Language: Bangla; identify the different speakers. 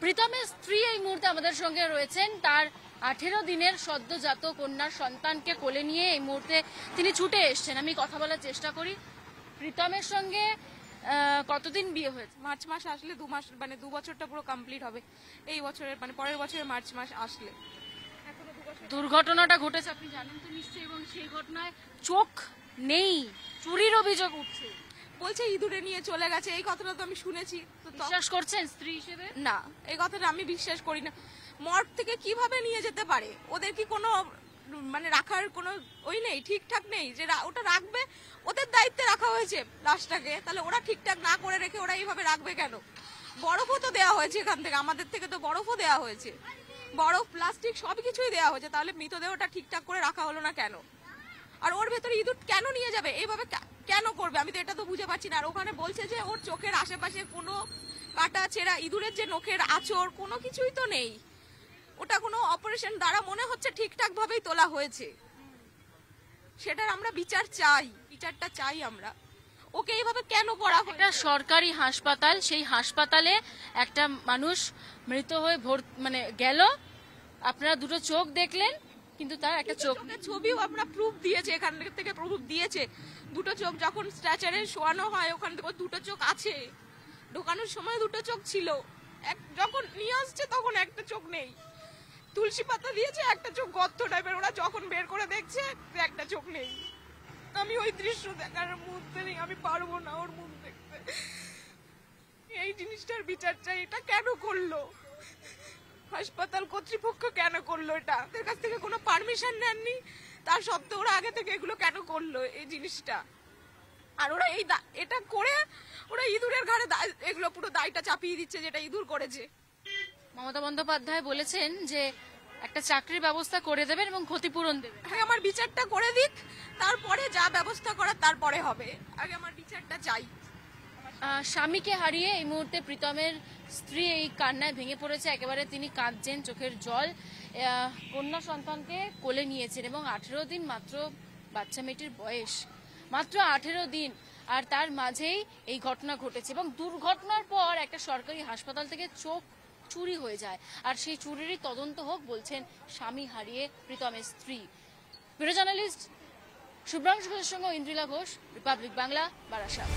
Speaker 1: প্রীতমের স্ত্রী এই মুহূর্তে আমাদের সঙ্গে রয়েছেন। তার 18 দিনের সদ্যজাত কন্যার সন্তানকে কোলে নিয়ে এই মুহূর্তে তিনি ছুটে এসেছেন। আমি কথা বলার চেষ্টা করি। প্রীতমের সঙ্গে কতদিন বিয়ে হয়েছে?
Speaker 2: মার্চ মাস আসলে 2 মাস, মানে 2 বছরটা পুরো কমপ্লিট হবে এই বছরের, মানে পরের বছরের মার্চ মাস আসলে।
Speaker 1: দুর্ঘটনাটা ঘটেছে আপনি জানেন তো নিশ্চয়ই, এবং সেই ঘটনায় চোখ নেই, চুরির অভিযোগ উঠছে।
Speaker 2: বলছে ইঁদুরে নিয়ে চলে গেছে, এই কথাটা তো আমি শুনেছি। তো
Speaker 1: বিশ্বাস করছেন স্ত্রী হিসেবে?
Speaker 2: না, এই কথাটা আমি বিশ্বাস করি না। মর্গ থেকে কিভাবে নিয়ে যেতে পারে? ওদের কি কোনো মানে রাখার কোনো ওই নেই, ঠিকঠাক নেই যে ওটা রাখবে? ওদের দায়িত্বে রাখা হয়েছে লাশটাকে, তাহলে ওরা ঠিকঠাক না করে রেখে ওরা এইভাবে রাখবে কেন? বরফও তো দেওয়া হয়েছে এখান থেকে, আমাদের থেকে তো বরফও দেওয়া হয়েছে, বরফ প্লাস্টিক সবকিছুই দেওয়া হয়েছে, তাহলে মৃতদেহটা ঠিকঠাক করে রাখা হলো না কেন? আর ওর ভেতরে ইঁদুর কেন নিয়ে যাবে? এইভাবে কেন করবে? আমি তো এটা তো বুঝে পাচ্ছি না। আর ওখানে বলছে যে ওর চোখের আশেপাশে কোনো কাটা ছেঁড়া, ইঁদুরের যে নখের আঁচড়, কোনো কিছুই তো নেই। ওটা কোনো অপারেশন দ্বারা মনে হচ্ছে ঠিকঠাক ভাবেই তোলা হয়েছে। সেটার আমরা বিচার চাই, বিচারটা চাই আমরা। ওকে এইভাবে কেন করা হয়?
Speaker 1: এটা সরকারি হাসপাতাল, সেই হাসপাতালে একটা মানুষ মৃত হয়ে মানে গেল, আপনারা দুটো চোখ দেখলেন, কিন্তু তার একটা চোখের
Speaker 2: ছবিও আমরা প্রুফ দিয়েছে, এখান থেকে প্রুফ দিয়েছে। দুটো চোখ যখন স্ট্রেচারে শোয়ানো হয় ওখান থেকে দুটো চোখ আছে, ঢোকানোর সময় দুটো চোখ ছিল, যখন নিয়ে আসছে তখন একটা চোখ নেই। তুলসী পাতা দিয়েছে, একটা চোখ গর্ত টাইপের, ওরা যখন বের করে দেখছে একটা চোখ নেই। আমি ওই দৃশ্য দেখার মুহূর্তে নেই, আমি পারবো না ওর মুখ দেখতে। এই জিনিসটার বিচার চাই। এটা কেন করলো হাসপাতাল কর্তৃপক্ষ? কেন করলো এটা? ওদের কাছ থেকে কোনো পারমিশন নেননি, তার সত্ত্বেও ওরা আগে থেকে এগুলো কেন করলো এই জিনিসটা? আর ওরা এটা করে ওরা ইঁদুরের ঘাড়ে এগুলো পুরো দায়টা চাপিয়ে দিচ্ছে, যেটা ইঁদুর করেছে।
Speaker 1: মমতা বন্দ্যোপাধ্যায় বলেছেন যে একটা চাকরির ব্যবস্থা করে দেবেন এবং ক্ষতিপূরণ দেবেন।
Speaker 2: হ্যাঁ, আমার বিচারটা করে দিক, তারপরে যা ব্যবস্থা করার তারপরে হবে। আগে আমার বিচারটা চাই।
Speaker 1: স্বামীকে হারিয়ে এই মুহূর্তে প্রীতমের স্ত্রী এই কান্নায় ভেঙে পড়েছে, একেবারে তিনি কাঁদছেন, চোখের জল। কন্যা সন্তানকে কোলে নিয়েছেন এবং 18 দিন মাত্র বাচ্চা মেয়েটির বয়স, মাত্র 18 দিন। আর তার মাঝেই এই ঘটনা ঘটেছে এবং দুর্ঘটনার পর একটা সরকারি হাসপাতাল থেকে চোখ চুরি হয়ে যায়, আর সেই চুরিরই তদন্ত হোক বলছেন স্বামী হারিয়ে প্রীতমের স্ত্রী। ভিডিও জার্নালিস্ট শুভ্রাংশু ঘোষের সঙ্গে ইন্দ্রিলা ঘোষ, রিপাবলিক বাংলা, বারাসাত।